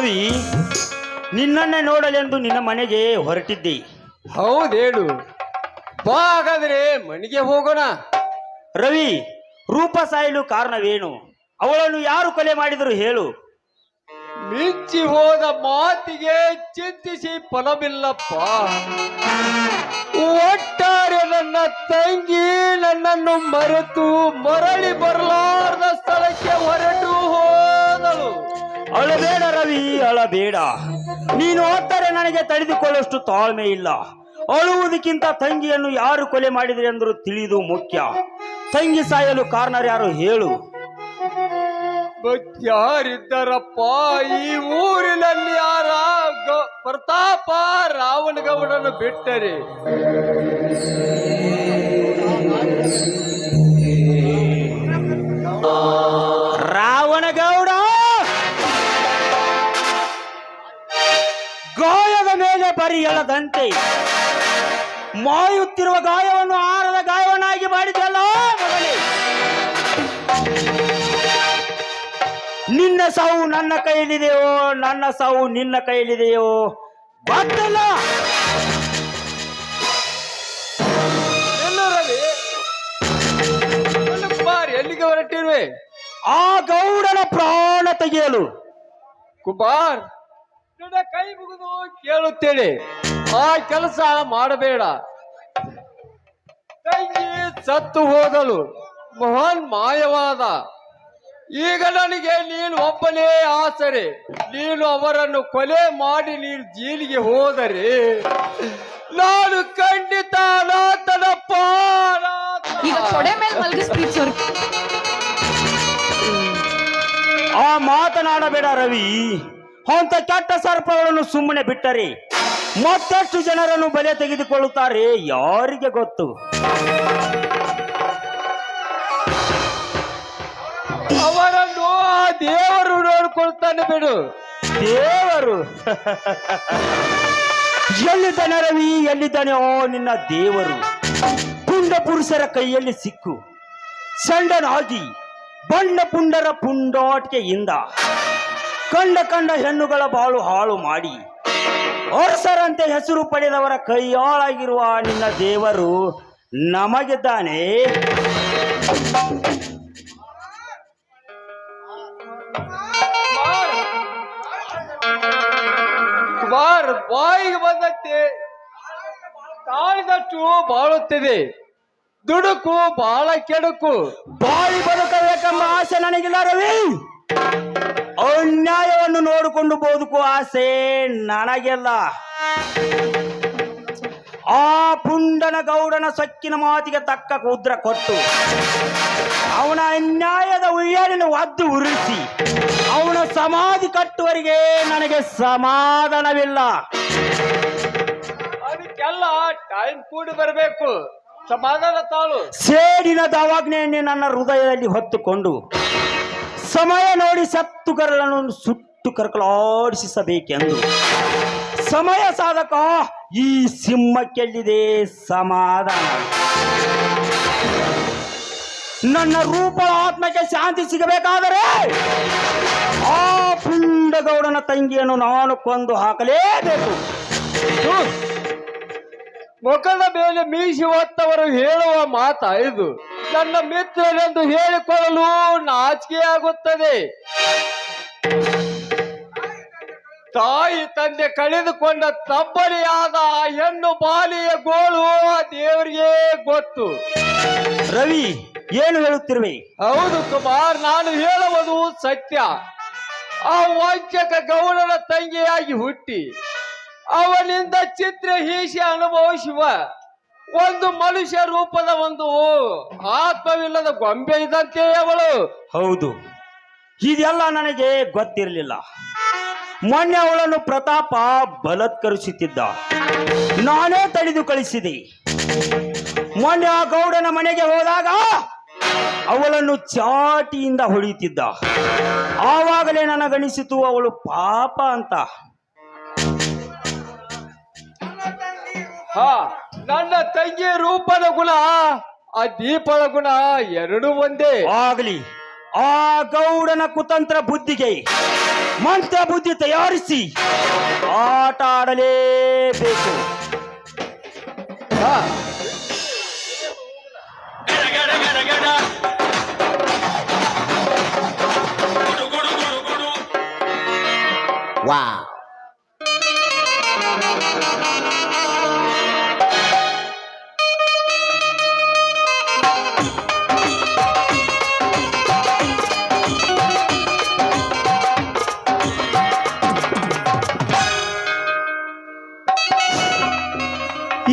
ರವಿ, ನಿನ್ನನ್ನೇ ನೋಡಲೆಂದು ನಿನ್ನ ಮನೆಗೆ ಹೊರಟಿದ್ದೆ. ಹೌದೇಳು, ಬಾ ಹಾಗಾದ್ರೆ ಮನೆಗೆ ಹೋಗೋಣ. ರವಿ, ರೂಪ ಸಾಯಲು ಕಾರಣವೇನು? ಅವಳನ್ನು ಯಾರು ಕೊಲೆ ಮಾಡಿದರು ಹೇಳು. ಮಿಂಚಿ ಹೋದ ಮಾತಿಗೆ ಚಿಂತಿಸಿ ಫಲವಿಲ್ಲಪ್ಪ. ಒಟ್ಟಾರೆ ನನ್ನ ತಂಗಿ ನನ್ನನ್ನು ಮರೆತು ಮರಳಿ ಬರಲಾರದ ಸ್ಥಳಕ್ಕೆ ಹೊರಟು ಹೋದಳು. ಅಳಬೇಡ ರವಿ, ಅಳಬೇಡ. ನೀನು ಹೋದರೆ ನನಗೆ ತಡೆದುಕೊಳ್ಳುವಷ್ಟು ತಾಳ್ಮೆ ಇಲ್ಲ. ಅಳುವುದಕ್ಕಿಂತ ತಂಗಿಯನ್ನು ಯಾರು ಕೊಲೆ ಮಾಡಿದರೆ ಎಂದರೂ ತಿಳಿದು ಮುಖ್ಯ. ತಂಗಿ ಸಾಯಲು ಕಾರಣರು ಯಾರು ಹೇಳು. ಯಾರಿದ್ದಾರಪ್ಪ ಈ ಊರಿನಲ್ಲಿ? ಯಾರ ಪ್ರತಾಪ ರಾವಣಗೌಡನು ಬಿಟ್ಟರೆ ರಾವಣಗೌಡ ಗಾಯದ ಮೇಲೆ ಬರಿಯಳದಂತೆ ಮಾಯುತ್ತಿರುವ ಗಾಯವನ್ನು ಆರದ ಗಾಯವನ್ನಾಗಿ ಮಾಡಿದಲ್ಲ ಮಗನೇ. ನಿನ್ನ ಸಾವು ನನ್ನ ಕೈಯಲ್ಲಿದೆಯೋ, ನನ್ನ ಸಾವು ನಿನ್ನ ಕೈಯಲ್ಲಿದೆಯೋ ಗೊತ್ತಿಲ್ಲ. ಎಲ್ಲಿಗೆ ಹೊರಟಿರುವೆ? ಆ ಗೌಡನ ಪ್ರಾಣ ತೆಗೆಯಲು. ಕುಮಾರ್, ನನ್ನ ಕೈ ಮುಗಿದು ಕೇಳುತ್ತೇನೆ, ಆ ಕೆಲಸ ಮಾಡಬೇಡ. ತಂಗಿ ಸತ್ತು ಹೋದಳು, ಮಹಾನ್ ಮಾಯವಾದ. ಈಗ ನನಗೆ ನೀನು ಒಬ್ಬನೇ ಆಸರೆ. ನೀನು ಅವರನ್ನು ಕೊಲೆ ಮಾಡಿ ನೀನು ಜೈಲಿಗೆ ಹೋದರೆ ನಾನು ಖಂಡಿತ ಅನಾಥನಪ್ಪ. ಈಗ ತೊಡೆ ಮೇಲೆ ಮಲಗಿಸ್ತೀವಿ ಸರ್. ಆ ಮಾತನಾಡಬೇಡ ರವಿ. ಅಂತ ಕೆಟ್ಟ ಸರ್ಪಗಳನ್ನು ಸುಮ್ಮನೆ ಬಿಟ್ಟರೆ ಮತ್ತಷ್ಟು ಜನರನ್ನು ಬಲೆ ತೆಗೆದುಕೊಳ್ಳುತ್ತಾರೆ ಯಾರಿಗೆ ಗೊತ್ತು. ಅವರನ್ನು ಆ ದೇವರು ನೋಡ್ಕೊಳ್ತಾನೆ ಬಿಡು. ದೇವರು ಎಲ್ಲಿದ್ದಾನೆ ರವಿ, ಎಲ್ಲಿದ್ದಾನೆ ಓ ನಿನ್ನ ದೇವರು? ಪುಂಡ ಪುರುಷರ ಕೈಯಲ್ಲಿ ಸಿಕ್ಕು ಸಂಡನಾಗಿ ಬಣ್ಣ ಪುಂಡರ ಪುಂಡಾಟಿಕೆಯಿಂದ ಕಂಡ ಹೆಣ್ಣುಗಳ ಬಾಳು ಹಾಳು ಮಾಡಿ ಅರಸರಂತೆ ಹೆಸರು ಪಡೆದವರ ಕೈಯಾಳಾಗಿರುವ ನಿನ್ನ ದೇವರು ನಮಗಿದ್ದಾನೆ. ಕುಮಾರ್, ಬಾಯಿಗೆ ಬಂದಂತೆ ತಾಳಿದಷ್ಟು ಬಾಳುತ್ತದೆ, ದುಡುಕು ಬಹಳ ಕೆಡುಕು. ಬಾಳಿ ಬದುಕಬೇಕೆಂಬ ಆಸೆ ನನಗಿಲ್ಲ ರವಿ. ಅನ್ಯಾಯವನ್ನು ನೋಡಿಕೊಂಡು ಬದುಕುವ ಆಸೆ ನನಗೆಲ್ಲ. ಆ ಪುಂಡನ ಗೌಡನ ಸೊಕ್ಕಿನ ಮಾತಿಗೆ ತಕ್ಕ ಉದ್ರ ಕೊಟ್ಟು ಅವನ ಅನ್ಯಾಯದ ಉಯ್ಯಾಲಿನ ಒದ್ದು ಉರುಳಿಸಿ ಅವನ ಸಮಾಧಿ ಕಟ್ಟುವರಿಗೆ ನನಗೆ ಸಮಾಧಾನವಿಲ್ಲ. ಅದಕ್ಕೆಲ್ಲ ಟೈಮ್ ಕೂಡಿ ಬರಬೇಕು. ಸಮಾಧಾನ ತಾಳು. ಸೇಡಿನ ದಾವಾಗ್ನೆಯನ್ನೇ ನನ್ನ ಹೃದಯದಲ್ಲಿ ಹೊತ್ತುಕೊಂಡು ಸಮಯ ನೋಡಿ ಸತ್ತುಗರಳನ್ನು ಸುಟ್ಟು ಕರಕಲಾಡಿಸಬೇಕೆಂದು ಸಮಯ ಸಾಧಕ ಈ ಸಿಂಹಕ್ಕೆಲ್ಲಿದೆ ಸಮಾಧಾನ. ನನ್ನ ರೂಪ ಆತ್ಮಕ್ಕೆ ಶಾಂತಿ ಸಿಗಬೇಕಾದರೆ ಆ ಪುಂಡಗೌಡನ ತಂಗಿಯನ್ನು ನಾನು ಕೊಂದು ಹಾಕಲೇಬೇಕು. ಮುಖದ ಮೇಲೆ ಮೀಸಿ ಹೊತ್ತವರು ಹೇಳುವ ಮಾತ ಇದು. ನನ್ನ ಮಿತ್ರರೆಂದು ಹೇಳಿಕೊಳ್ಳಲು ನಾಚಿಕೆಯಾಗುತ್ತದೆ. ತಾಯಿ ತಂದೆ ಕಳೆದುಕೊಂಡ ತಬ್ಬಲಿಯಾದ ಆ ಹೆಣ್ಣು ಬಾಲಿಯ ಗೋಳು ಆ ದೇವರಿಗೆ ಗೊತ್ತು. ರವಿ, ಏನು ಹೇಳುತ್ತಿರುವೆ? ಹೌದು ಕುಮಾರ್, ನಾನು ಹೇಳುವುದು ಸತ್ಯ. ಆ ವಂಚಕ ಗೌಡನ ತಂಗಿಯಾಗಿ ಹುಟ್ಟಿ ಅವನಿಂದ ಚಿತ್ರಹೀಸಿ ಅನುಭವಿಸುವ ಒಂದು ಮನುಷ್ಯ ರೂಪದ ಒಂದು ಆತ್ಮವಿಲ್ಲದ ಗೊಂಬೆ ಇದ್ದಂತೆ ಅವಳು. ಹೌದು, ಇದೆಲ್ಲ ನನಗೆ ಗೊತ್ತಿರಲಿಲ್ಲ. ಮೊನ್ನೆ ಅವಳನ್ನು ಪ್ರತಾಪ ಬಲತ್ಕರಿಸುತ್ತಿದ್ದ, ನಾನೇ ತಡೆದು ಕಳಿಸಿದೆ. ಮೊನ್ನೆ ಆ ಗೌಡನ ಮನೆಗೆ ಹೋದಾಗ ಅವಳನ್ನು ಚಾಟಿಯಿಂದ ಹೊಡೆಯುತ್ತಿದ್ದ. ಆವಾಗಲೇ ನನಗನಿಸಿತು ಅವಳು ಪಾಪ ಅಂತ. ನನ್ನ ತಂಗಿ ರೂಪದ ಗುಣ ಆ ದೀಪದ ಗುಣ ಎರಡು ಒಂದೇ. ಆಗಲಿ, ಆ ಗೌಡನ ಕುತಂತ್ರ ಬುದ್ಧಿಗೆ ಮಂತ್ರ ಬುದ್ಧಿ ತಯಾರಿಸಿ ಆಟ ಆಡಲೇಬೇಕು. ಹಾ.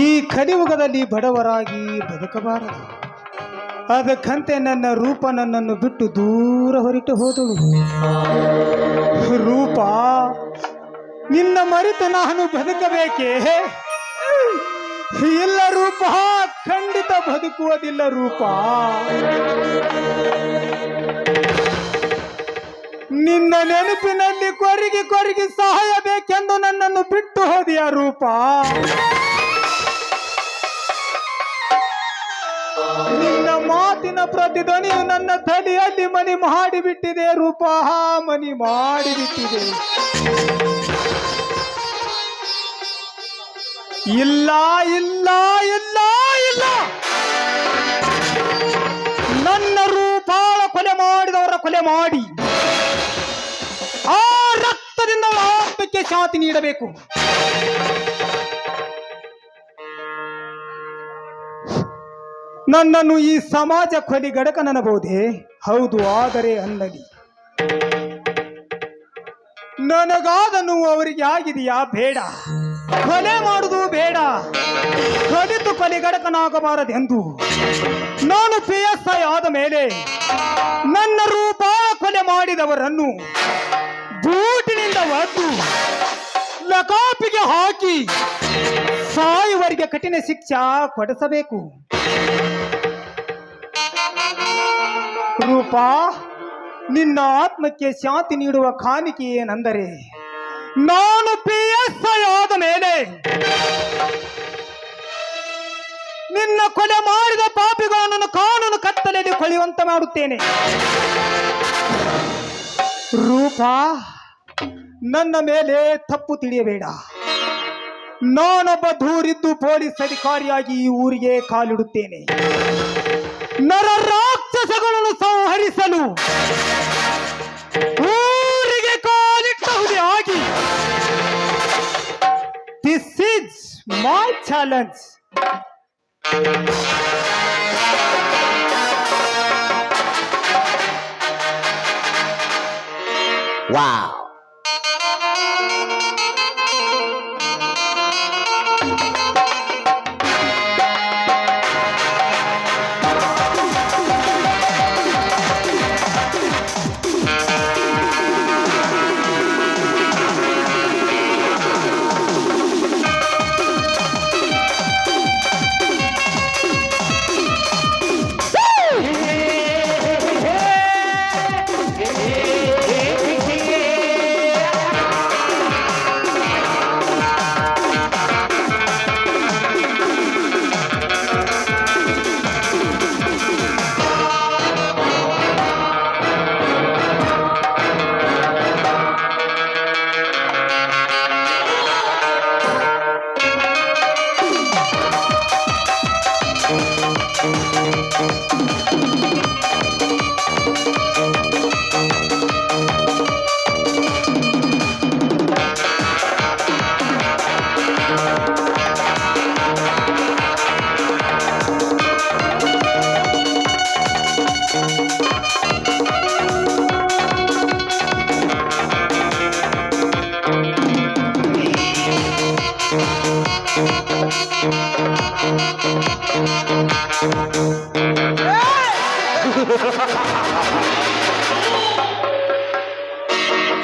ಈ ಕಲಿಯುಗದಲ್ಲಿ ಬಡವರಾಗಿ ಬದುಕಬಾರದು. ಅದಕ್ಕಂತೆ ನನ್ನ ರೂಪ ನನ್ನನ್ನು ಬಿಟ್ಟು ದೂರ ಹೊರಟು ಹೋದಳು. ರೂಪ, ನಿನ್ನ ಮರೆತು ನಾನು ಬದುಕಬೇಕೇ? ಇಲ್ಲ ರೂಪ, ಖಂಡಿತ ಬದುಕುವುದಿಲ್ಲ ರೂಪ. ನಿನ್ನ ನೆನಪಿನಲ್ಲಿ ಕೊರಗಿ ಕೊರಗಿ ಸಾಯಬೇಕೆಂದು ನನ್ನನ್ನು ಬಿಟ್ಟು ಹೋದೆಯ ರೂಪ. ನಿನ್ನ ಮಾತಿನ ಪ್ರತಿಧ್ವನಿಯು ನನ್ನ ತಲೆಯಲ್ಲಿ ಮನಿ ಮಾಡಿಬಿಟ್ಟಿದೆ ರೂಪ, ಮನಿ ಮಾಡಿಬಿಟ್ಟಿದೆ. ಇಲ್ಲ ಇಲ್ಲ ಇಲ್ಲ ಇಲ್ಲ, ನನ್ನ ರೂಪಾಳ ಕೊಲೆ ಮಾಡಿದವರ ಕೊಲೆ ಮಾಡಿ ಆ ರಕ್ತದಿಂದ ಅವಳ ಆತ್ಮಕ್ಕೆ ಶಾಂತಿ ನೀಡಬೇಕು. ನನ್ನನ್ನು ಈ ಸಮಾಜ ಕೊಲಿ ಗಡಕನಬಹುದೇ? ಹೌದು, ಆದರೆ ಅನ್ನಲಿ ನನಗಾದ ನೋವು ಅವರಿಗೆ ಆಗಿದೆಯಾ? ಬೇಡ. ಕೊಲೆ ಮಾಡುವುದು ಬೇಡ, ಕಡಿತು ಕೊಲೆಗಡಕನಾಗಬಾರದೆಂದು ನಾನು PSI ಆದ ಮೇಲೆ ನನ್ನ ರೂಪಾಳ ಕೊಲೆ ಮಾಡಿದವರನ್ನು ಬೂಟಿನಿಂದ ಒದ್ದು ಲಕಾಪಿಗೆ ಹಾಕಿ ಸಾಯುವರಿಗೆ ಕಠಿಣ ಶಿಕ್ಷೆ ಕೊಡಿಸಬೇಕು. ರೂಪ, ನಿನ್ನ ಆತ್ಮಕ್ಕೆ ಶಾಂತಿ ನೀಡುವ ಕಾಣಿಕೆ ಏನೆಂದರೆ ನಾನು PSI ಆದ ಮೇಲೆ ನಿನ್ನ ಕೊಲೆ ಮಾಡಿದ ಪಾಪಿಗಳನ್ನು ಕಾನೂನು ಕತ್ತಲೆಯಲ್ಲಿ ಕೊಳೆಯುವಂತೆ ಮಾಡುತ್ತೇನೆ. ರೂಪ, ನನ್ನ ಮೇಲೆ ತಪ್ಪು ತಿಳಿಯಬೇಡ. ನಾನೊಬ್ಬ ದೂರಿದ್ದು ಪೊಲೀಸ್ ಅಧಿಕಾರಿಯಾಗಿ ಈ ಊರಿಗೆ ಕಾಲಿಡುತ್ತೇನೆ. ನರ ರಾಕ್ಷಸಗಳನ್ನು ಸಂಹರಿಸಲು ಊರಿಗೆ ಕಾಲಿಟ್ಟುವುದೇ ಆಗಿ this is my challenge. Wow.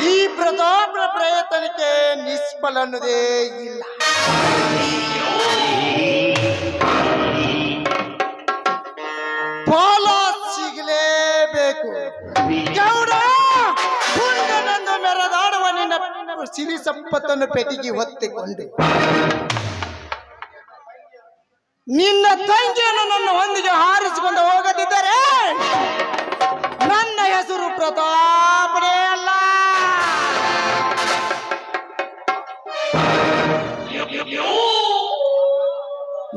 ಈ ಪ್ರತಾಪನ ಪ್ರಯತ್ನಕ್ಕೆ ನಿಷ್ಫಲ ಅನ್ನೋದೇ ಇಲ್ಲ. ಫಲ ಸಿಗಲೇಬೇಕು. ಗೌಡ, ಕುಂಡನಂದು ಮೆರೆದಾಡುವ ನಿನ್ನ ಸಿರಿ ಸಂಪತ್ತನ್ನು ಪೆಟ್ಟಿಗೆ ಹೊತ್ತಿಕೊಂಡು ನಿನ್ನ ತಂಗಿಯನ್ನು ನನ್ನ ಹೊಂದಿಗೆ ಹಾರಿಸಿಕೊಂಡು ಹೋಗದಿದ್ದರೆ ನನ್ನ ಹೆಸರು ಪ್ರತಾಪನೇ ಅಲ್ಲ.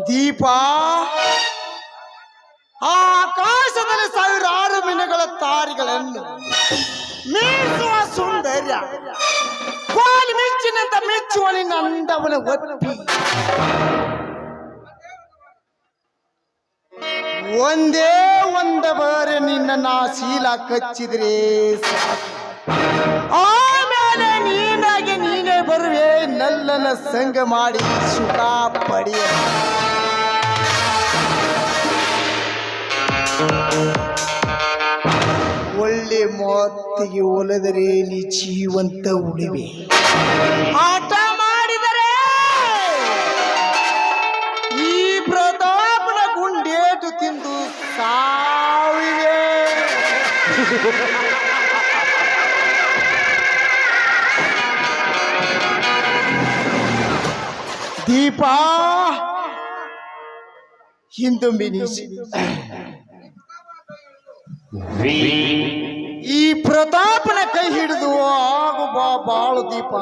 ದೀಪ ಆ ಆಕಾಶದಲ್ಲಿ ಸಾವಿರಾರು ಮಿನುಗಳ ತಾರಿಗಳನ್ನು ಮೀಸುವ ಸೌಂದರ್ಯ ಕೋಲಿ ಮಿಂಚಿನಂತ ಮೆಚ್ಚುವ ನಿನ್ನ ಅಂದವನ ಒಪ್ಪಿ ಒಂದೇ ಒಂದ ಬಾರಿ ನಿನ್ನ ನಾ ಶೀಲ ಕಚ್ಚಿದ್ರೆ ಸಾಕು. ಆಮೇಲೆ ನೀನಾಗೆ ನೀನೇ ಬರುವೆ ನಲ್ಲನ ಸಂಗ ಮಾಡಿ ಸುಖ ಪಡೆಯ. ಒಳ್ಳೆ ಮಾತಿಗೆ ಒಲಿದರೆ ನೀ ಜೀವಂತ ಉಳಿವೆ, ಆಟ ಮಾಡಿದರೆ ಈ ಪ್ರತಾಪನ ಗುಂಡೇಟು ತಿಂದು ಸಾವಿವೆ. ದೀಪ ಹಿಂದುಂಬಿನಿಸಿ ಈ ಪ್ರತಾಪನ ಕೈ ಹಿಡಿದು ಆಗು ಬಾಳು ದೀಪ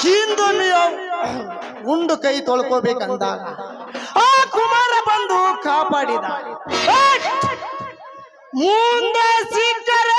ಹಿಂದೊಮ್ಮೆ ಉಂಡು ಕೈ ತೊಳ್ಕೋಬೇಕಂದಾಗ ಆ ಕುಮಾರ ಬಂದು ಕಾಪಾಡಿದ. ಮುಂದೆ ಸಿಕ್ಕರೆ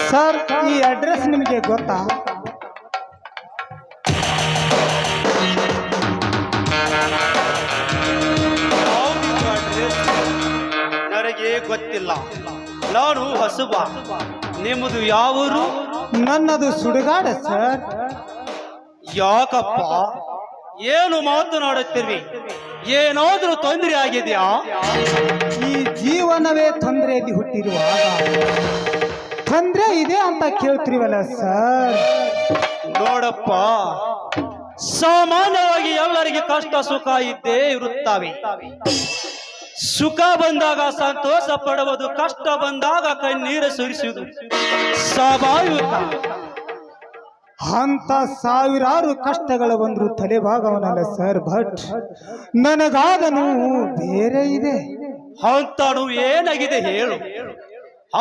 ಸರ್, ಈ ಅಡ್ರೆಸ್ ನಿಮಗೆ ಗೊತ್ತಾ? ನನಗೆ ಗೊತ್ತಿಲ್ಲ. ನಾನು ಹೊಸಬ. ನಿಮ್ಮದು ಯಾವೂರು? ನನ್ನದು ಸುಡುಗಾಡ ಸರ್. ಯಾಕಪ್ಪ ಏನು ಮಾತನಾಡುತ್ತಿರ್ವಿ? ಏನಾದ್ರೂ ತೊಂದರೆ ಆಗಿದೆಯಾ? ಈ ಜೀವನವೇ ತೊಂದರೆಯಲ್ಲಿ ಹುಟ್ಟಿರುವಾಗ ತೊಂದರೆ ಇದೆ ಅಂತ ಕೇಳ್ತಿರಿವಲ್ಲ ಸರ್. ನೋಡಪ್ಪ, ಸಾಮಾನ್ಯವಾಗಿ ಎಲ್ಲರಿಗೆ ಕಷ್ಟ ಸುಖ ಇದ್ದೇ ಇರುತ್ತವೆ. ಸುಖ ಬಂದಾಗ ಸಂತೋಷ ಪಡುವುದು, ಕಷ್ಟ ಬಂದಾಗ ಕಣ್ಣೀರು ಸುರಿಸುವುದು ಸ್ವಾಭಾವಿಕ. ಅಂತ ಸಾವಿರಾರು ಕಷ್ಟಗಳು ಬಂದ್ರು ತಲೆಭಾಗವನಲ್ಲ ಸರ್. ಬಟ್ ನನಗಾದ ನೋವು ಬೇರೆ ಇದೆ. ಅಂತ ನೋವು ಏನಾಗಿದೆ ಹೇಳು,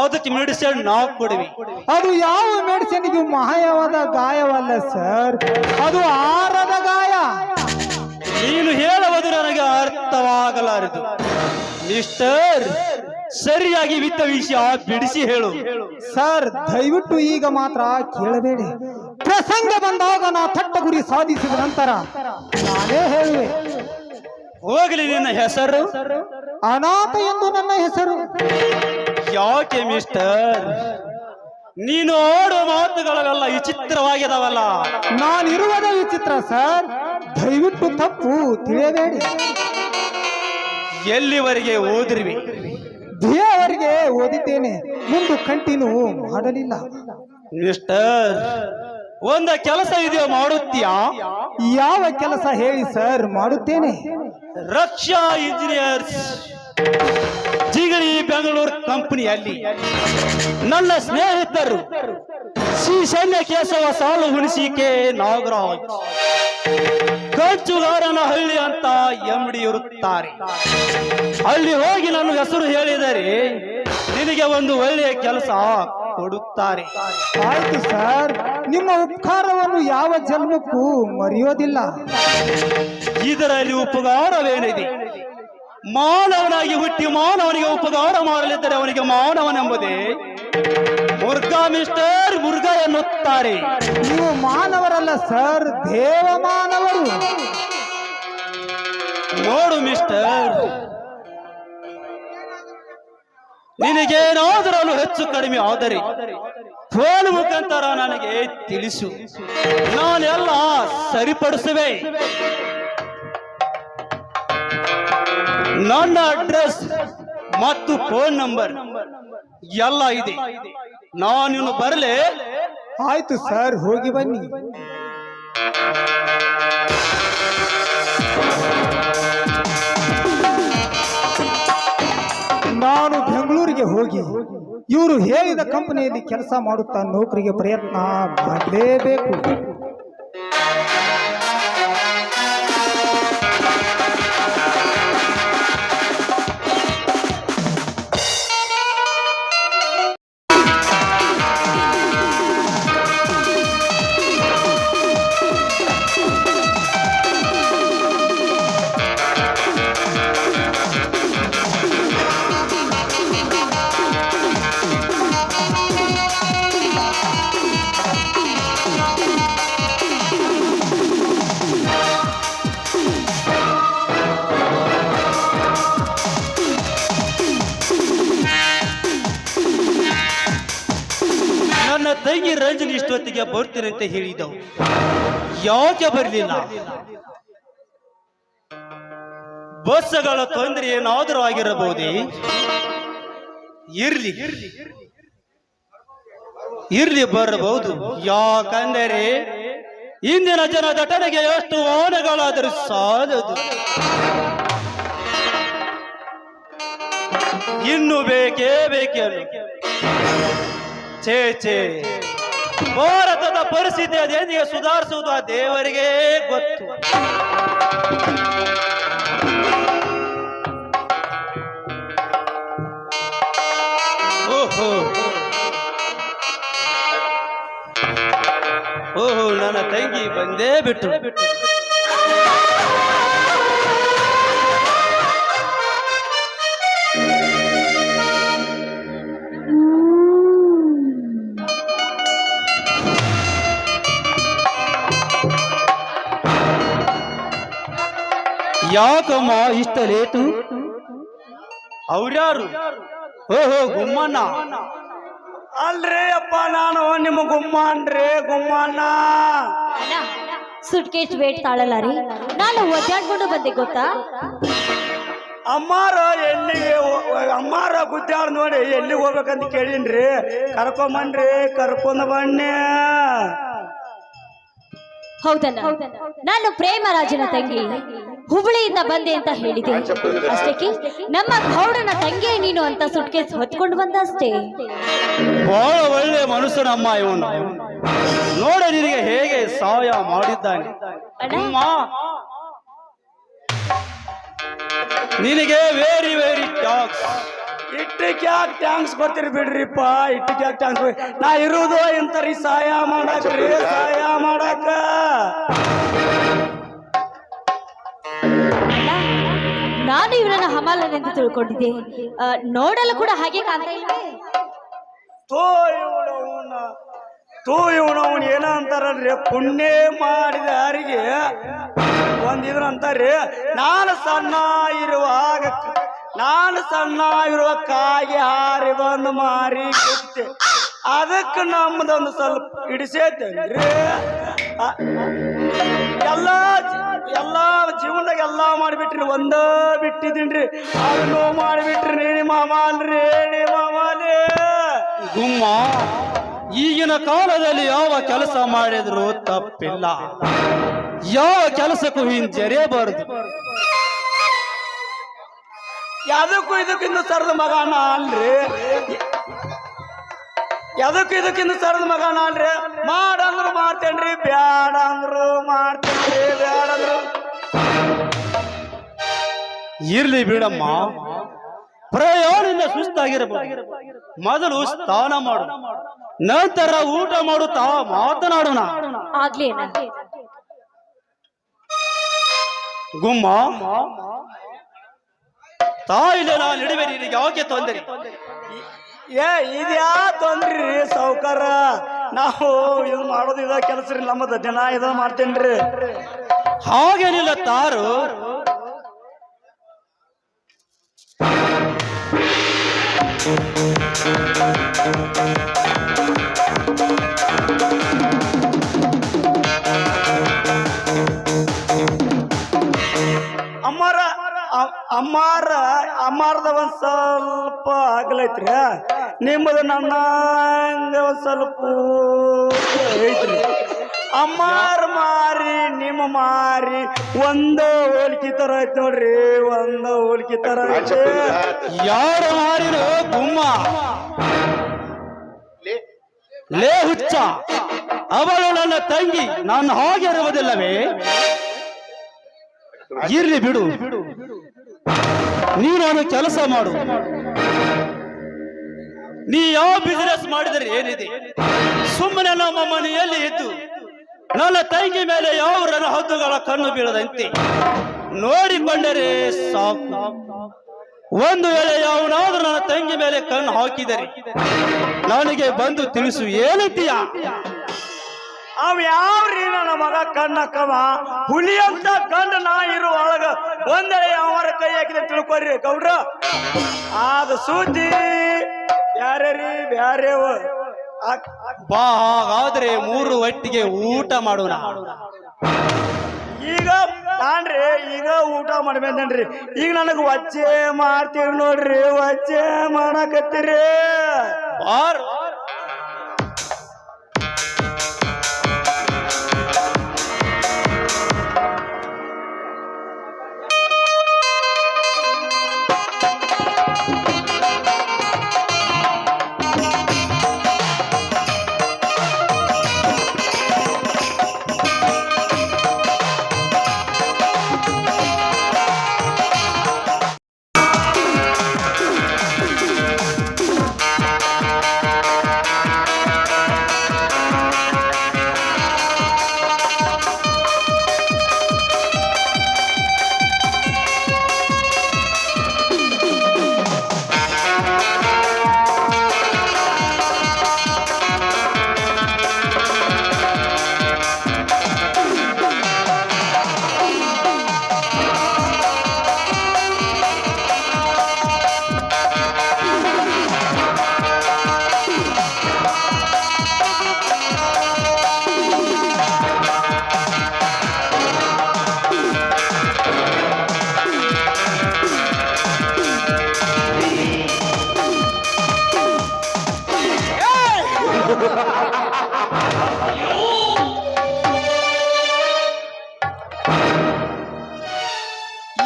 ಅದಕ್ಕೆ ಮೆಡಿಸಿನ್ ನಾವು ಕೊಡುವಿ. ಅದು ಯಾವ ಮೆಡಿಸಿನ್? ಇದು ಮಾಯವಾದ ಗಾಯವಲ್ಲ ಸರ್, ಅದು ಆರದ ಗಾಯ. ನೀನು ಹೇಳುವುದು ನನಗೆ ಅರ್ಥವಾಗಲಾರದು ಮಿಸ್ಟರ್. ಸರಿಯಾಗಿ ವಿತ್ತ ವಿಷಯ ಬಿಡಿಸಿ ಹೇಳು ಸರ್. ದಯವಿಟ್ಟು ಈಗ ಮಾತ್ರ ಕೇಳಬೇಡಿ. ಪ್ರಸಂಗ ಬಂದಾಗ ನಾ ತಟ್ಟ ಗುರಿ ಸಾಧಿಸಿದ ನಂತರ ನಾನೇ ಹೇಳುವೆ. ಹೋಗಲಿ, ನಿನ್ನ ಹೆಸರು? ಅನಾಥ ಎಂದು ನನ್ನ ಹೆಸರು. ಯಾಕೆ ಮಿಸ್ಟರ್, ನೀನು ಆಡೋ ಮಾತುಗಳೆಲ್ಲ ವಿಚಿತ್ರವಾಗಿದಾವಲ್ಲ. ನಾನಿರುವುದೇ ವಿಚಿತ್ರ ಸರ್, ದಯವಿಟ್ಟು ತಪ್ಪು ತಿಳಿಯಬೇಡಿ. ಎಲ್ಲಿವರೆಗೆ ಓದಿರ್ವಿ? ದೇವರಿಗೆ ಓದಿದ್ದೇನೆ, ಮುಂದೆ ಕಂಟಿನ್ಯೂ ಮಾಡಲಿಲ್ಲ. ಮಿಸ್ಟರ್, ಒಂದ ಕೆಲಸ ಇದೆಯೋ ಮಾಡುತ್ತೀಯಾ? ಯಾವ ಕೆಲಸ ಹೇಳಿ ಸರ್, ಮಾಡುತ್ತೇನೆ. ರಕ್ಷಾ ಇಂಜಿನಿಯರ್ಸ್ ಜಿಗಳಿ ಬೆಂಗಳೂರು ಕಂಪನಿಯಲ್ಲಿ ನನ್ನ ಸ್ನೇಹಿತರು ಶ್ರೀಶೈಲ್ಯ ಕೇಶವ ಸಾಲು ಹುಣಿಸಿಕೆ ನಾಗರಾಜ್ ಕಂಚುಗಾರನ ಹಳ್ಳಿ ಅಂತ ಎಂಡಿ ಇರುತ್ತಾರೆ. ಅಲ್ಲಿ ಹೋಗಿ ನನ್ನ ಹೆಸರು ಹೇಳಿದರೆ ನಿನಗೆ ಒಂದು ಒಳ್ಳೆಯ ಕೆಲಸ ಕೊಡುತ್ತಾರೆ. ಆಯ್ತು ಸರ್, ನಿಮ್ಮ ಉಪಕಾರವನ್ನು ಯಾವ ಜನ್ಮಕ್ಕೂ ಮರೆಯೋದಿಲ್ಲ. ಇದರಲ್ಲಿ ಉಪಕಾರವೇನಿದೆ? ಮಾನವನಾಗಿ ಹುಟ್ಟಿ ಮಾನವನಿಗೆ ಉಪಕಾರ ಮಾಡಲಿದ್ದರೆ ಅವನಿಗೆ ಮಾನವನೆಂಬುದೇ ಮುರ್ಗ ಮಿಸ್ಟರ್, ಮುರ್ಗ ಎನ್ನುತ್ತಾರೆ. ನೀವು ಮಾನವರಲ್ಲ ಸರ್, ದೇವ ಮಾನವರು. ನೋಡು ಮಿಸ್ಟರ್, ನಿನಗೇನಾದರೂ ಹೆಚ್ಚು ಕಡಿಮೆ ಆದರೆ ಫೋನ್ ಮುಖಾಂತರ ನನಗೆ ತಿಳಿಸು, ನಾನೆಲ್ಲ ಸರಿಪಡಿಸುವೆ. ನನ್ನ ಅಡ್ರೆಸ್ ಮತ್ತು ಫೋನ್ ನಂಬರ್ ಎಲ್ಲ ಇದೆ. ನಾನು ಬರಲೇ? ಆಯ್ತು ಸರ್, ಹೋಗಿ ಬನ್ನಿ. ನಾನು ಬೆಂಗಳೂರಿಗೆ ಹೋಗಿ ಇವರು ಹೇಳಿದ ಕಂಪನಿಯಲ್ಲಿ ಕೆಲಸ ಮಾಡುತ್ತಾ ನೌಕರಿಗೆ ಪ್ರಯತ್ನ ಮಾಡಲೇಬೇಕು. ನನ್ನ ತಂಗಿ ರಂಜನಿ ಇಷ್ಟೊತ್ತಿಗೆ ಬರ್ತೀನಿ ಅಂತ ಹೇಳಿದವು, ಯಾಕೆ ಬರಲಿಲ್ಲ? ಬಸ್ಗಳ ತೊಂದರೆ ಏನಾದರೂ ಆಗಿರಬಹುದೇ? ಇರ್ಲಿ ಬರಬಹುದು. ಯಾಕಂದರೆ ಇಂದಿನ ಜನ ದಟ್ಟಣೆಗೆ ಎಷ್ಟು ವಾಹನಗಳಾದರೂ ಸಾಲದು. ಇನ್ನು ಬೇಕೇನು? ಛೇ, ಭಾರತದ ಪರಿಸ್ಥಿತಿ ಅದೇನಿಗೆ ಸುಧಾರಿಸುವುದು ಆ ದೇವರಿಗೆ ಗೊತ್ತು. ಓಹೋ, ನನ್ನ ತಂಗಿ ಬಂದೇ ಬಿಟ್ಟು. ಯಾಕಮ್ಮ ಇಷ್ಟ ಲೇಟು? ಅವ್ರ್ಯಾರು? ಓಹೋ, ಗುಮ್ಮಣ್ಣ. ಅಲ್ರಿ ಅಪ್ಪ, ನಾನು ನಿಮ್ಮ ಗುಮ್ಮಣ್ಣ. ಸುಟ್ಕೇಸ್ ವೇಟ್ ತಾಳಲ್ಲ ರೀ, ನಾನು ಒದ್ದಾಡ್ಕೊಂಡು ಬಂದೆ ಗೊತ್ತಾ. ಅಮ್ಮಾರ ಗುದ್ದಾಡ್ ನೋಡಿ ಎಲ್ಲಿಗೆ ಹೋಗ್ಬೇಕಂತ ಕೇಳಿನ್ರಿ. ಕರ್ಕೊಂಡ್ ಬನ್ನಿ. ಹೌದಣ್ಣ, ನಾನು ಪ್ರೇಮರಾಜನ ತಂಗಿ, ಹುಬ್ಬಳ್ಳಿಯಿಂದ ಬಂದೆ ಅಂತ ಹೇಳಿದೆ ಅಷ್ಟಕ್ಕೆ. ನಮ್ಮ ಗೌಡನ ತಂಗಿ ನೀನು ಅಂತ ಸುಟ್ಕೇಸ್ ಹೊತ್ಕೊಂಡು ಬಂದ ಅಷ್ಟೇ. ಬಹಳ ಒಳ್ಳೆ ಮನುಷ್ಯನಮ್ಮ ಇವನು. ನೋಡ ನಿನಗೆ ಹೇಗೆ ಸಹಾಯ ಮಾಡಿದ್ದಾನೆ. ನಿನಗೆ ವೆರಿ ಥ್ಯಾಂಕ್ಸ್. ಇಟ್ಟಕ್ಕೆ ಯಾಕೆ ಟ್ಯಾಂಕ್ಸ್ ಬರ್ತೀರಿ ಬಿಡ್ರಿಪ್ಪ, ಇಟ್ಟಕ್ಕೆ ಯಾಕೆ ಟ್ಯಾಂಕ್ಸ್. ನಾ ಇರುವುದು ಇಂತರಿ ಸಹಾಯ ಮಾಡಕ. ನಾನು ಇವರನ್ನ ಹಮಾಲನೆಂದು ತಿಳ್ಕೊಂಡಿದ್ದೆ, ನೋಡಲು ಕೂಡ ಹಾಗೆ ಕಾಣ್ತಾ ಇಲ್ವೇ? ಇವನವನ್ ಏನ ಅಂತಾರಲ್ರಿ, ಪುಣ್ಯ ಮಾಡಿದ ಯಾರಿಗೆ ಒಂದಿದ್ರ ಅಂತಾರ್ರಿ. ನಾನು ಸಣ್ಣ ಇರುವ ಕಾಗೆ ಹಾರಿ ಬಂದು ಮಾರಿ ಕೊಟ್ಟೆ, ಅದಕ್ಕೆ ನಮ್ದೊಂದು ಸ್ವಲ್ಪ ಹಿಡಿಸೇತೇನ್ರಿ. ಎಲ್ಲ ಜೀವನದಾಗ ಎಲ್ಲಾ ಮಾಡಿಬಿಟ್ರಿ, ಒಂದ ಬಿಟ್ಟಿದ್ದೀನ್ರಿ. ಅದನ್ನು ಮಾಡಿಬಿಟ್ರಿ. ನೀ ಮಾಮಾಲ್ರಿ. ಗುಮ್ಮ, ಈಗಿನ ಕಾಲದಲ್ಲಿ ಯಾವ ಕೆಲಸ ಮಾಡಿದ್ರು ತಪ್ಪಿಲ್ಲ, ಯಾವ ಕೆಲಸಕ್ಕೂ ಹಿಂಜರಿಯಬಾರದು. ಯಾವುದಕ್ಕೂ ಇದಕ್ಕಿಂತ ಸರದ ಮಗನ ಅಲ್ರಿ, ಇದಕ್ಕಿಂತ ಸರದ ಮಗನ ಅಲ್ರಿ. ಮಾಡಂದ್ರು ಮಾಡ್ತೇನ್ರಿ, ಬ್ಯಾಡ ಅಂದ್ರು ಮಾಡ್ತೇನ್ರಿ, ಬ್ಯಾಡಂದ್ರು. ಇರ್ಲಿ ಬಿಡಮ್ಮ, ಪ್ರಯಾಣದಿಂದ ಸುಸ್ತಾಗಿರಬಹುದು. ಮೊದಲು ಸ್ನಾನ ಮಾಡು, ನಂತರ ಊಟ ಮಾಡುತ್ತಾ ಮಾತನಾಡೋಣ. ಆಗ್ಲೇ ಗುಮ್ಮ, ತಾಯಿಲೆ ನಾನು ಇಡುವೆ, ನಿನಗೆ ಯಾಕೆ ತೊಂದರೆ? ಇದ್ಯಾ ತೊಂದ್ರಿ ಸಾವುಕಾರ, ನಾವು ಇದು ಮಾಡೋದು ಇದ ಕೆಲಸ ರೀ, ನಮ್ಮದ ಜನ ಇದ ಮಾಡ್ತೇನ್ರಿ. ಹಾಗೇನಿಲ್ಲ ತಾರು. ಅಮ್ಮಾರ್ದ ಒಂದ್ ಸ್ವಲ್ಪ ಆಗ್ಲೈತ್ರಿ, ನಿಮ್ಮದು ನನ್ನ ಒಂದ್ ಸ್ವಲ್ಪ ಐತ್ರಿ. ಅಮ್ಮಾರ ಮಾರಿ ನಿಮ್ಮ ಮಾರಿ ಒಂದು ಹೋಲಿಕೆ ತರ ಐತಿ ನೋಡ್ರಿ, ಒಂದು ಹೋಲಿಕೆ ತರ ಐತಿ. ಯಾರ ಮಾರಿರೋ ಗುಮ್ಮ ಲೇ ಹುಚ್ಚ, ಅವಳು ನನ್ನ ತಂಗಿ, ನಾನು ಹಾಗೆ ಇರುವುದಿಲ್ಲವೇ? ಇರ್ಲಿ ಬಿಡು, ನೀನು ಅವನು ಕೆಲಸ ಮಾಡು. ನೀ ಯಾವ ಬಿಸಿನೆಸ್ ಮಾಡಿದರೆ ಏನಿದೆ? ಸುಮ್ಮನೆ ನಮ್ಮ ಮನೆಯಲ್ಲಿ ಇದ್ದು ನನ್ನ ತಂಗಿ ಮೇಲೆ ಯಾವ ರಣ ಹದ್ದುಗಳ ಕಣ್ಣು ಬೀಳದಂತೆ ನೋಡಿಕೊಂಡರೆ ಸಾಕು. ಒಂದು ವೇಳೆ ಯಾವನಾದ್ರೂ ನನ್ನ ತಂಗಿ ಮೇಲೆ ಕಣ್ಣು ಹಾಕಿದರೆ ನನಗೆ ಬಂದು ತಿಳಿಸು. ಏನಂತೀಯ? ಅವ್ ಯಾವ್ರಿ ನನ್ನ ಮಗ ಕಣ್ಣಕ್ಕವ? ಹುಲಿ ಅಂತ ಗಂಡ ನಾ ಇರುವ ಒಳಗ ಒಂದೆಡೆ ಅವರ ಕೈ ಹಾಕಿದ್ರೆ ತಿಳ್ಕೊರಿ ಗೌಡ್ರ. ಅದು ಸುದ್ದಿ ಬ್ಯಾರೆ ರೀ, ಬ್ಯಾರೇವ. ಬಾ, ಹಾಗಾದ್ರೆ ಮೂರು ಒಟ್ಟಿಗೆ ಊಟ ಮಾಡೋಣ. ಈಗ ನಾನ್ರಿ ಈಗ ಊಟ ಮಾಡ್ಬೇಕನ್ರಿ. ಈಗ ನನಗ ವಚ್ಚೆ ಮಾಡ್ತೀವಿ ನೋಡ್ರಿ, ವಚ್ಚೆ ಮಾಡಕತ್ತೀರಿ. ಬಾರ್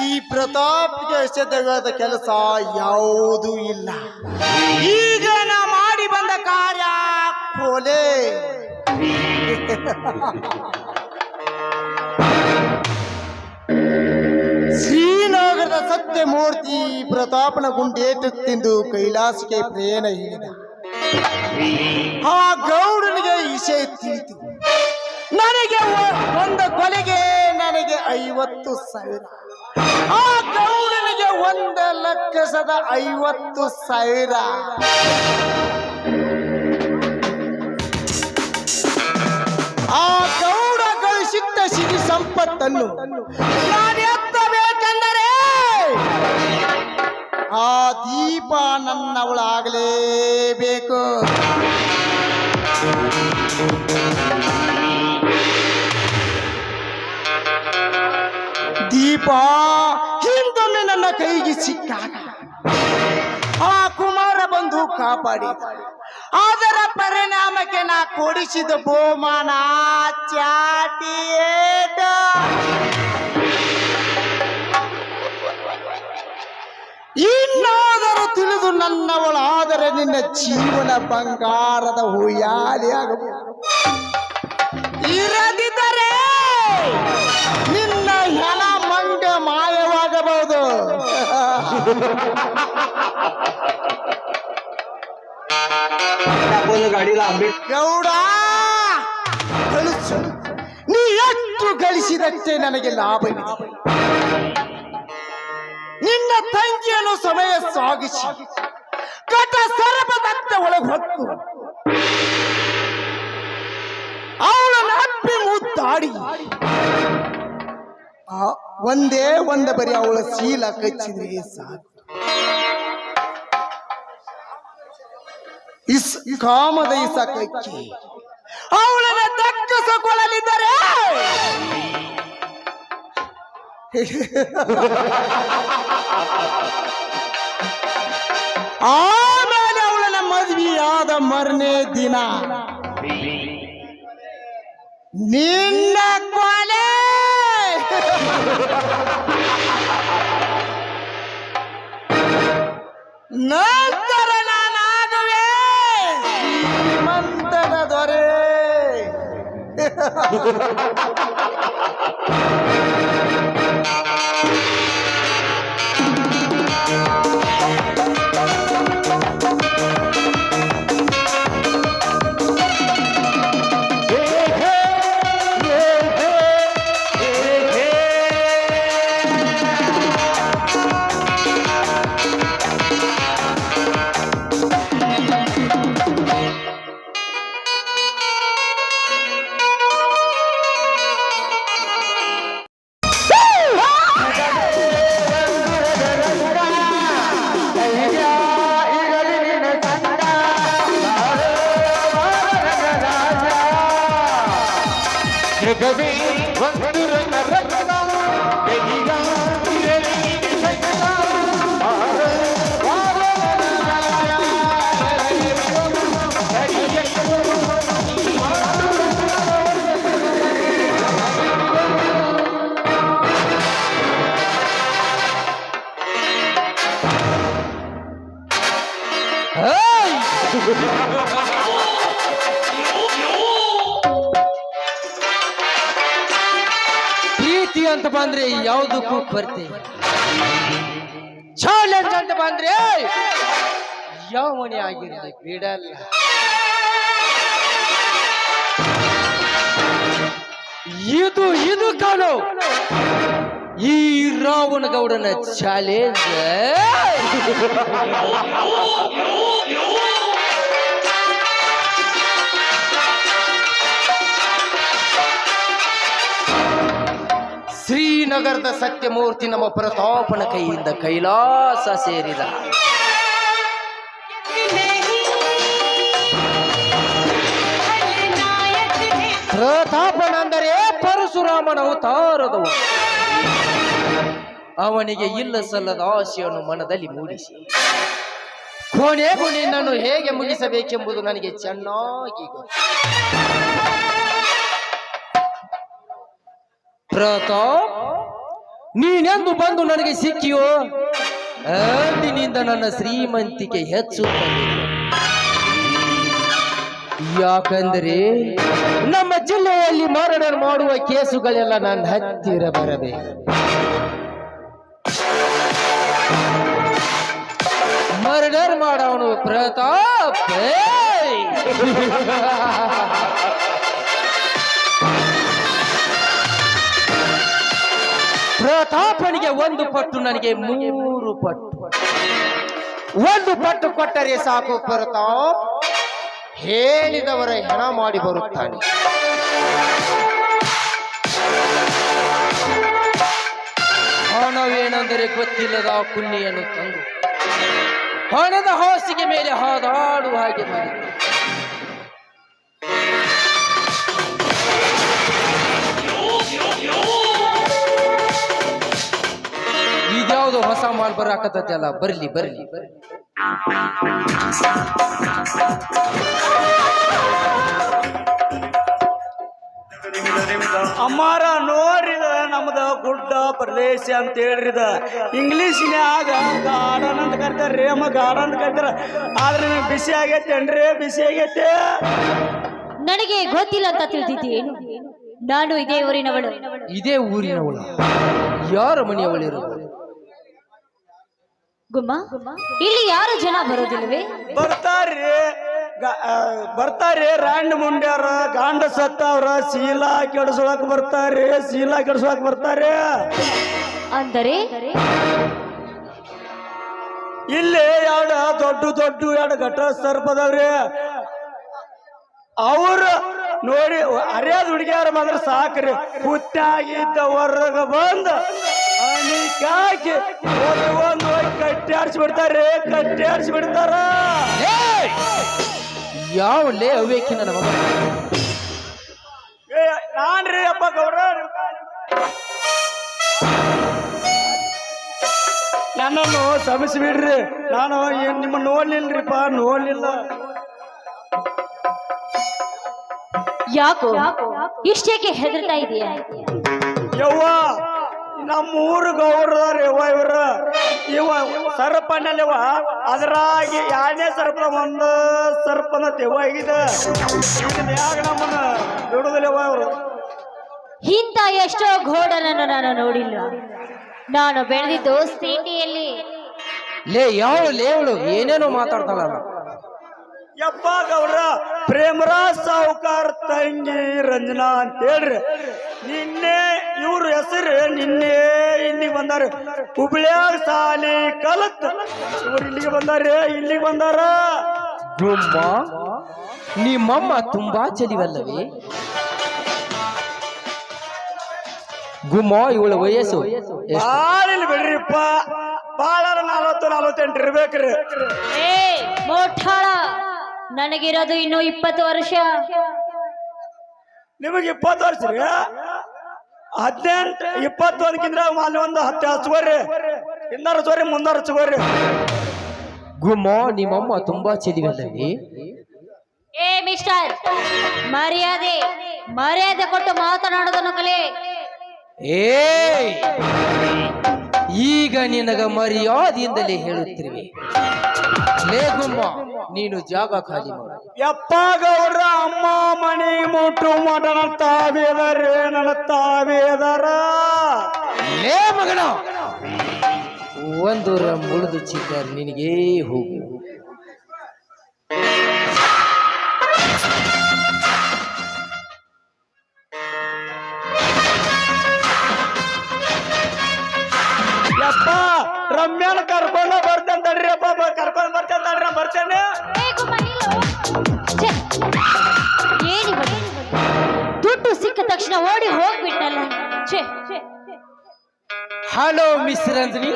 ಈ ಪ್ರತಾಪ್ಗೆ ಎಸೆದವಾದ ಕೆಲಸ ಯಾವುದೂ ಇಲ್ಲ. ಈಗ ನಾ ಮಾಡಿ ಬಂದ ಕಾರ್ಯ ಕೊಲೆ. ಶ್ರೀನಗರದ ಸತ್ಯಮೂರ್ತಿ ಪ್ರತಾಪನ ಗುಂಡೇಟು ತಿಂದು ಕೈಲಾಸಕ್ಕೆ ಪ್ರಯಾಣ ಹೇಳಿದ. ಆ ಗೌಡನಿಗೆ ವಿಷಯ ತಿಳಿತು. ನನಗೆ ಒಂದು ಕೊಲೆಗೆ ನನಗೆ 50,000, ಆ ಗೌಡನಿಗೆ 1,50,000. ಆ ಗೌಡ ಗಳಿಸಿದ್ದ ಸಿರಿ ಸಂಪತ್ತನ್ನು ನಾನು ಎತ್ತಬೇಕೆಂದರೆ ಆ ದೀಪ ನನ್ನವಳಾಗಲೇಬೇಕು. ದೀಪ ಹಿಂದೊಮ್ಮೆ ನನ್ನ ಕೈಗೆ ಸಿಕ್ಕಾಗ ಆ ಕುಮಾರ ಬಂದು ಕಾಪಾಡಿದ. ಅದರ ಪರಿಣಾಮಕ್ಕೆ ನಾ ಕೊಡಿಸಿದ ಬಹುಮಾನ ಚಾಟಿಯೇಟ. ಇನ್ನಾದರೂ ತಿಳಿದು ನನ್ನವಳಾದರೆ ನಿನ್ನ ಜೀವನ ಬಂಗಾರದ ಹುಯ್ಯಾಲಿ ಆಗಬಹುದು. ಇರದಿದ್ದರೆ ನಿನ್ನ ಹೆಣ ಮಂಗ ಮಾಯವಾಗಬಹುದು. ಗೌಡ ಗಳಿಸು, ನೀ ಎಷ್ಟು ಗಳಿಸಿದಷ್ಟೇ ನನಗೆ ಲಾಭವಿದೆ. ನಿನ್ನ ತಂಗಿಯನ್ನು ಸಮಯ ಸಾಗಿಸಿ ಕಟ ಸರ್ಪದತ್ತ ಒಳಗೆ ಹೊತ್ತು ಅವಳನ್ನು ಅಪ್ಪಿ ಮುದ್ದಾಡಿ ಒಂದೇ ಒಂದ ಬರೀ ಅವಳ ಶೀಲ ಕಚ್ಚಿದ್ರೆ ಸಾಕು. ಕಾಮದ ಇಸ ಕಚ್ಚಿ ಅವಳನ್ನ ಆಮೇಲೆ ಅವಳನ್ನ ಮದ್ವಿಯಾದ ಮರನೇ ದಿನ ನಿನ್ನ ಕೊಲೆ ನಂತರ ನಾನಾಗುವೆ ಶ್ರೀಮಂತನ ದೊರೆ. ಪ್ರೀತಿ ಅಂತ ಬಂದ್ರೆ ಯಾವುದಕ್ಕೂ ಬರ್ತೇವೆ. ಚಾಲೆಂಜ್ ಅಂತ ಬಂದ್ರೆ ಯಾವನೇ ಆಗಿರಲಿ ಬಿಡಲ್ಲ. ಇದು ಕಾಣೋ ಈ ರಾವಣಗೌಡನ ಚಾಲೆಂಜ್. ಶ್ರೀನಗರದ ಸತ್ಯಮೂರ್ತಿ ನಮ್ಮ ಪ್ರತಾಪನ ಕೈಯಿಂದ ಕೈಲಾಸ ಸೇರಿದ. ಪ್ರತಾಪನೆಂದರೆ ಪರಶುರಾಮನ ಅವತಾರದವು. ಅವನಿಗೆ ಇಲ್ಲ ಸಲ್ಲದ ಆಶೆಯನ್ನು ಮನದಲ್ಲಿ ಮೂಡಿಸಿ ಕೊನೆಗೂ ನಿನ್ನನ್ನು ಹೇಗೆ ಮುಗಿಸಬೇಕೆಂಬುದು ನನಗೆ ಚೆನ್ನಾಗಿ ಗೊತ್ತು. ಪ್ರತಾಪ್, ನೀನೆಂದು ಬಂದು ನನಗೆ ಸಿಕ್ಕಿಯೋ ಅಂದಿನಿಂದ ನನ್ನ ಶ್ರೀಮಂತಿಕೆ ಹೆಚ್ಚುತ್ತದೆ. ಯಾಕಂದ್ರೆ ನಮ್ಮ ಜಿಲ್ಲೆಯಲ್ಲಿ ಮರ್ಡರ್ ಮಾಡುವ ಕೇಸುಗಳೆಲ್ಲ ನನ್ನ ಹತ್ತಿರ ಬರಬೇಕು. ಮರ್ಡರ್ ಮಾಡವನು ಪ್ರತಾಪ್. ಪ್ರತಾಪನಿಗೆ 1 ಪಟ್ಟು, ನನಗೆ 3 ಪಟ್ಟು. 1 ಪಟ್ಟು ಕೊಟ್ಟರೆ ಸಾಕು, ಪ್ರತಾಪ್ ಹೇಳಿದವರ ಹೆಣ ಮಾಡಿ ಬರುತ್ತಾನೆ. ಹಣವೇನೆಂದರೆ ಗೊತ್ತಿಲ್ಲದ ಕುನ್ನಿಯನ್ನು ತಂದು ಹಣದ ಹಾಸಿಗೆ ಮೇಲೆ ಹಾದಾಡುವ ಹಾಗೆ ಮಾಡಿದ್ದ. ಇದ್ಯಾವುದು ಹೊಸ ಮಾಲ್ ಬರಾಕತ್ತಲ್ಲ. ಬರ್ಲಿ ಬರ್ಲಿ ಬರ್ಲಿ. ಅಮ್ಮಾರ ನೋಡ್ರಿದ ನಮ್ದ ಗುಡ್ಡ ಪ್ರದೇಶ ಅಂತ ಹೇಳ್ರಿದ. ಇಂಗ್ಲಿಷ್ನ್ಯಾಗ ಗಾರ್ಡನ್ ಅಂತ ಕರಿತಾರ್ರಿ, ಅಮ್ಮ ಗಾರ್ಡನ್ ಅಂತ ಕರಿತಾರ. ಆದ್ರೆ ನಿಮಗೆ ಬಿಸಿ ಆಗೈತೇನ್ರಿ? ಬಿಸಿ ಆಗೈತೆ. ನನಗೆ ಗೊತ್ತಿಲ್ಲ ಅಂತ ತಿಳಿದಿದ್ದೇನು? ನಾನು ಇದೇ ಊರಿನವಳು. ಇದೇ ಊರಿನವಳು? ಯಾರ ಮನೆಯವಳಿರು? ಗುಮ್ಮ, ಇಲ್ಲಿ ಯಾರು ಜನ ಬರೋದಿಲ್ಲವೇ? ಬರ್ತಾರ್ರಿ ರಾಂಡ್ ಮುಂಡ್ಯಾರ, ಗಾಂಡ ಸತ್ತವ್ರ, ಶೀಲಾ ಕೆಡ್ಸೊಳಕ್ ಬರ್ತಾರ್ರಿ, ಶೀಲಾ ಕೆಡ್ಸೊಳಕ್ ಬರ್ತಾರ್ರಿ. ಅಂದರೆ ಇಲ್ಲಿ ಎರಡು ಘಟ ಸರ್ಪದವ್ರಿ. ಅವ್ರ ನೋಡಿ ಅರ್ಯಾದ ಹುಡುಗಿಯಾರ ಮಾತ್ರ ಸಾಕ್ರಿ. ಹುಟ್ಟಾಗಿದ್ದ ಹೊರಗ ಬಂದ ಅಣಿಕಾಕಿ ಒಂದು ಹೋಗಿ ಕಟ್ಟಾಡ್ಸಿ ಬಿಡ್ತಾರ್ರಿ, ಕಟ್ಟಾಡ್ಸಿ ಬಿಡ್ತಾರ. ಯಾವಲೇ ಅವೇಕಿ ನನ್ನ ಮಗ? ನಾನ್ರಿ ಅಪ್ಪ ಗೌಡ್ರ. ನನ್ನ ನನ್ನನ್ನು ಕ್ಷಮಿಸಿಬಿಡ್ರಿ. ನಾನು ನಿಮ್ಮ ನೋಡ್ಲಿಲ್ರಿಪ್ಪ, ನೋಡ್ಲಿಲ್ಲ. ಯಾಕೋ ಇಷ್ಟೇಕೆ ಹೆದರ್ತಾ ಇದೆಯಾ? ಯವ್ವ ನಮ್ಮ ಊರು ಗೌರದಾರ ಯವ್ವ ಇವ ಸರ್ಪಣ್ಣಲ್ಲಿವ ಅದರಾಗಿ ಎರಡನೇ ಸರ್ಪದ ಒಂದು ಸರ್ಪನ ತೆವ್ವ ಆಗಿದೆ. ಯಾಗ ನಮ್ಮನ್ನ ಬಿಡುದಿಲ್ಲವ್ವ ಅವರು. ಇಂಥ ಎಷ್ಟೋ ಘೋಡನನ್ನು ನಾನು ನೋಡಿಲ್ಲ. ನಾನು ಬೆಳೆದಿದ್ದು ಸಿಟಿಯಲ್ಲಿ. ಲೇ ಲೇವಳು ಏನೇನೋ ಮಾತಾಡ್ತಾಳಲ್ಲ. ಯಪ್ಪ ಗೌರ ಪ್ರೇಮರಾಜ್ ಸಾವುಕಾರ್ ತಂಗಿ ರಂಜನಾ ಅಂತ ಹೇಳ್ರಿ. ನಿನ್ನೆ ಇವ್ರ ಹೆಸರು ನಿನ್ನೆ ಇಲ್ಲಿಗೆ ಬಂದಾರ. ಹುಬ್ಳ್ಯಾಗ ಸಾಲಿ ಕಲತ್ ಇವ್ರು ಇಲ್ಲಿಗೆ ಬಂದಾರ. ಗುಮ್ಮ ನಿಮ್ಮಮ್ಮ ತುಂಬಾ ಚಲಿವಲ್ಲವೇ? ಗುಮ್ಮ ಇವಳ ವಯಸ್ಸು ಎಷ್ಟು? ಬಾಳ ಬಿಡ್ರಿಪ್ಪ, ಬಾಳ 40-48 ಇರ್ಬೇಕ್ರಿ. ಏ ಮೋಠಾಳ, ನನಗಿರೋದು ಇನ್ನು 20 ವರ್ಷ. ನಿಮಗೆ 20 ವರ್ಷ ರೀ? 18 21ಕ್ಕಿಂತ ಅಲ್ಲಿ ಒಂದು 10 ಹಚ್ಕೋರಿ, ಹಿಂದಾರ ಹಚ್ಕೋರಿ, ಮುಂದಾರ ಹಚ್ಕೋರಿ. ಗುಮ್ಮ ನಿಮ್ಮಮ್ಮ ತುಂಬಾ ಚಲಿವಲ್ಲವೇ? ಏ ಮಿಸ್ಟರ್, ಮರ್ಯಾದೆ ಕೊಟ್ಟು ಮಾತನಾಡೋದನ್ನು ಕಲೆ. ಏ ಈಗ ನಿನಗ ಮರ್ಯಾದೆಯಿಂದಲೇ ಹೇಳುತ್ತಿರುವೆ. ಲೇ ಗುಮ್ಮ, ನೀನು ಜಾಗ ಖಾಲಿ ಮಾಡು. ಯಪ್ಪ ಗೌಡ್ರ ಅಮ್ಮ ಮಣಿ ಮುಟ್ಟು ಮಠ ನತ್ತಾವೇದರ. ಲೇ ಮಗನ, ಒಂದು ಮುಳಿದು ಚಿಕ್ಕರ್ ನಿನಗೇ ಹೋಗು. ಯಪ್ಪ ರಮ್ಯಾನ ಕರ್ಕೊಂಡ ಬರ್ತೇನೆ ತಡ್ರಿ. ಅಪ್ಪ ಕರ್ಕೊಂಡ್ ಬರ್ತೇನೆ ತಡ್ರಿ, ಬರ್ತೇನೆ. ಏನಿವಳು ದುಡ್ಡು ಸಿಕ್ಕ ತಕ್ಷಣ ಓಡಿ ಹೋಗ್ಬಿಟ್ಟಲ್ಲ. ಹಲೋ ಮಿಸ್ ರಂಜನಿ,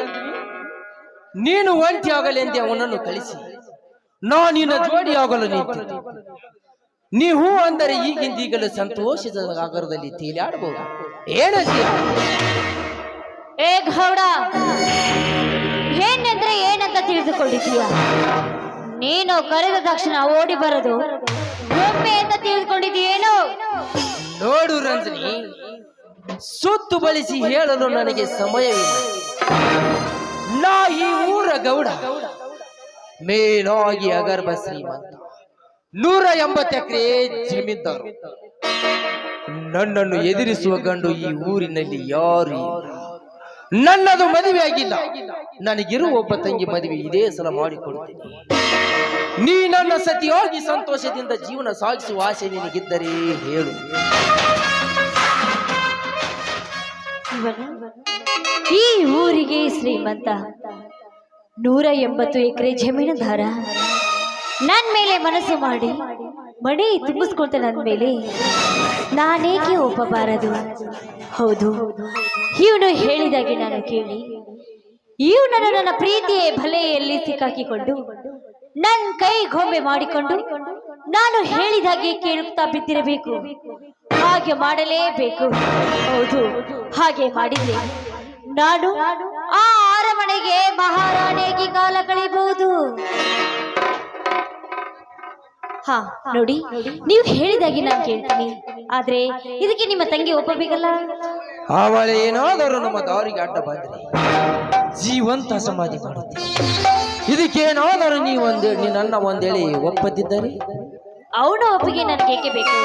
ನೀನು ಒಂಟಿ ಆಗಲೆಂದೇ ಅವನನ್ನು ಕಳಿಸಿ ನಿನ್ನ ಜೋಡಿ ಆಗಲು ನಿಂತಿದ್ದೆ. ನೀವು ಅಂದರೆ ಈಗಿಂದೀಗಲೂ ಸಂತೋಷದ ಸಾಗರದಲ್ಲಿ ತೇಲಾಡಬಹುದು. ಏನಂತೀಯ? ಏ ಗೌಡ, ಏನೆಂದ್ರೆ ಏನಂತ ತಿಳಿದುಕೊಂಡಿದ್ದೀಯ? ನೀನು ಕರೆದ ತಕ್ಷಣ ಓಡಿ ಬರೋದು ಒಮ್ಮೆ ಅಂತ ತಿಳಿದುಕೊಂಡಿದ್ದೀಯೇನೋ? ನೋಡು ರಂಜನಿ, ಸುತ್ತು ಬಳಸಿ ಹೇಳಲು ನನಗೆ ಸಮಯವಿಲ್ಲ. ನಾ ಈ ಊರ ಗೌಡ, ಮೇಲಾಗಿ ಅಗರ್ಭ ಶ್ರೀಮಂತ, 180 ಎಕರೆ ಜಮೀನ್ದಾರು. ನನ್ನನ್ನು ಎದುರಿಸುವ ಗಂಡು ಈ ಊರಿನಲ್ಲಿ ಯಾರು ಇಲ್ಲ. ನನ್ನದು ಮದುವೆ ಆಗಿಲ್ಲ. ನನಗಿರುವ ಒಬ್ಬ ತಂಗಿ ಮದುವೆ ಇದೇ ಸಲ ಮಾಡಿಕೊಡುತ್ತೇನೆ. ನೀ ನನ್ನ ಸತಿಯಾಗಿ ಸಂತೋಷದಿಂದ ಜೀವನ ಸಾಗಿಸುವ ಆಸೆ ನಿನಗಿದ್ದರೆ ಹೇಳು. ಈ ಊರಿಗೆ ಶ್ರೀಮಂತ, 180 ಎಕರೆ ಜಮೀನುದಾರ, ನನ್ ಮೇಲೆ ಮನಸ್ಸು ಮಾಡಿ ಮಣಿ ತುಂಬಿಸ್ಕೊಳ್ತ ನನ್ ಮೇಲೆ ನಾನೇಕೆ ಒಪ್ಪಬಾರದು? ಹೌದು, ಇವನು ಹೇಳಿದಾಗೆ ನಾನು ಕೇಳಿ ಇವನನ್ನು ನನ್ನ ಪ್ರೀತಿಯ ಬಲೆಯಲ್ಲಿ ಸಿಕ್ಕಾಕಿಕೊಂಡು ನನ್ನ ಕೈ ಗೊಂಬೆ ಮಾಡಿಕೊಂಡು ನಾನು ಹೇಳಿದಾಗೆ ಕೇಳುತ್ತಾ ಬಿದ್ದಿರಬೇಕು. ಹಾಗೆ ಮಾಡಲೇಬೇಕು. ಹೌದು, ಹಾಗೆ ಮಾಡಿದ್ರೆ ನಾನು ಆ ಅರಮನೆಗೆ ಮಹಾರಾಣಿಯಾಗಿ ಕಾಲ ಕಳೆಯಬಹುದು. ಹಾ ನೋಡಿ, ನೀವು ಹೇಳಿದಾಗೆ ನಾನು ಕೇಳ್ತೀನಿ. ಆದ್ರೆ ಇದಕ್ಕೆ ನಿಮ್ಮ ತಂಗಿ ಒಪ್ಪಬೇಕಲ್ಲ. ಅವಳೇನಾದರೂ ನಮ್ಮ ದಾರಿಗೆ ಅಡ್ಡ ಬಂದ್ರೆ ಜೀವಂತ ಸಮಾಧಿ ಮಾಡುತ್ತೆ. ಇದಕ್ಕೇನಾದರೂ ನನ್ನ ಒಂದೇಳಿ ಒಪ್ಪದಿದ್ದರೆ ಅವನ ಒಪ್ಪಿಗೆ ನನಗೆ ಏಕೆ ಬೇಕು?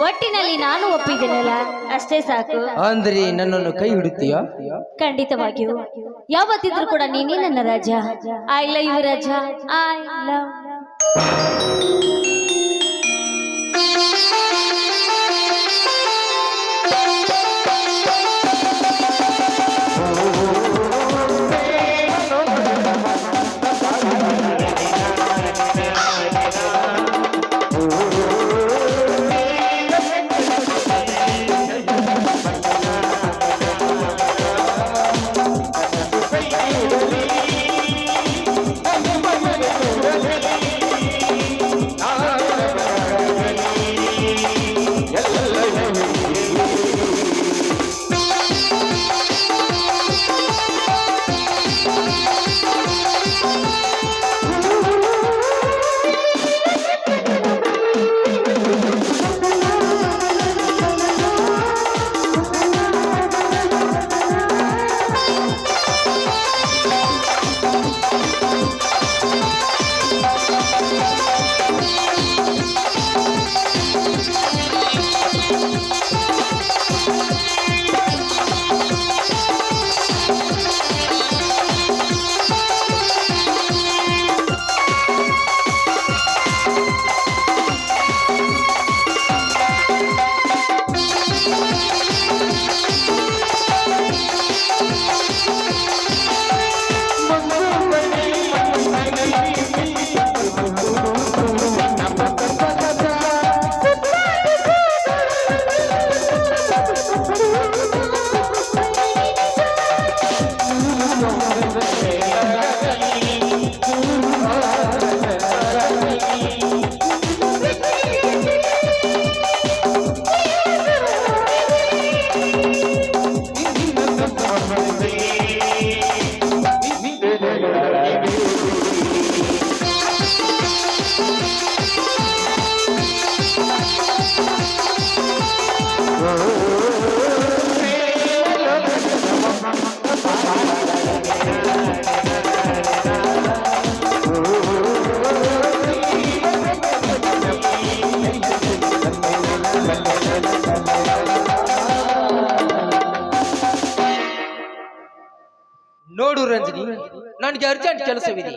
ಒಟ್ಟಿನಲ್ಲಿ ನಾನು ಒಪ್ಪಿದ್ದೇನಲ್ಲ, ಅಷ್ಟೇ ಸಾಕು. ಅಂದ್ರೆ ನನ್ನನ್ನು ಕೈ ಹಿಡುತ್ತೀಯಾ? ಖಂಡಿತವಾಗಿಯೂ. ಯಾವತ್ತಿದ್ರು ಕೂಡ ನೀನೇ ನನ್ನ ರಾಜ. I love you raja, I love. ಆ ನೋಡು ರಂಜನಿ, ನನಗೆ ಅರ್ಜೆಂಟ್ ಕೆಲಸವಿದೆ.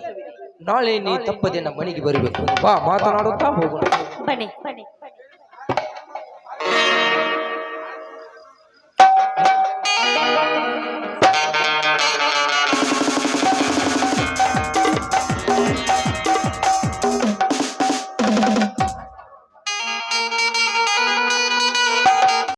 ನಾಳೆ ನೀ ತಪ್ಪದೆ ನಮ್ಮ ಮನೆಗೆ ಬರಬೇಕು. ಬಾ, ಮಾತನಾಡುತ್ತಾ ಹೋಗೋಣ. ಬನ್ನಿ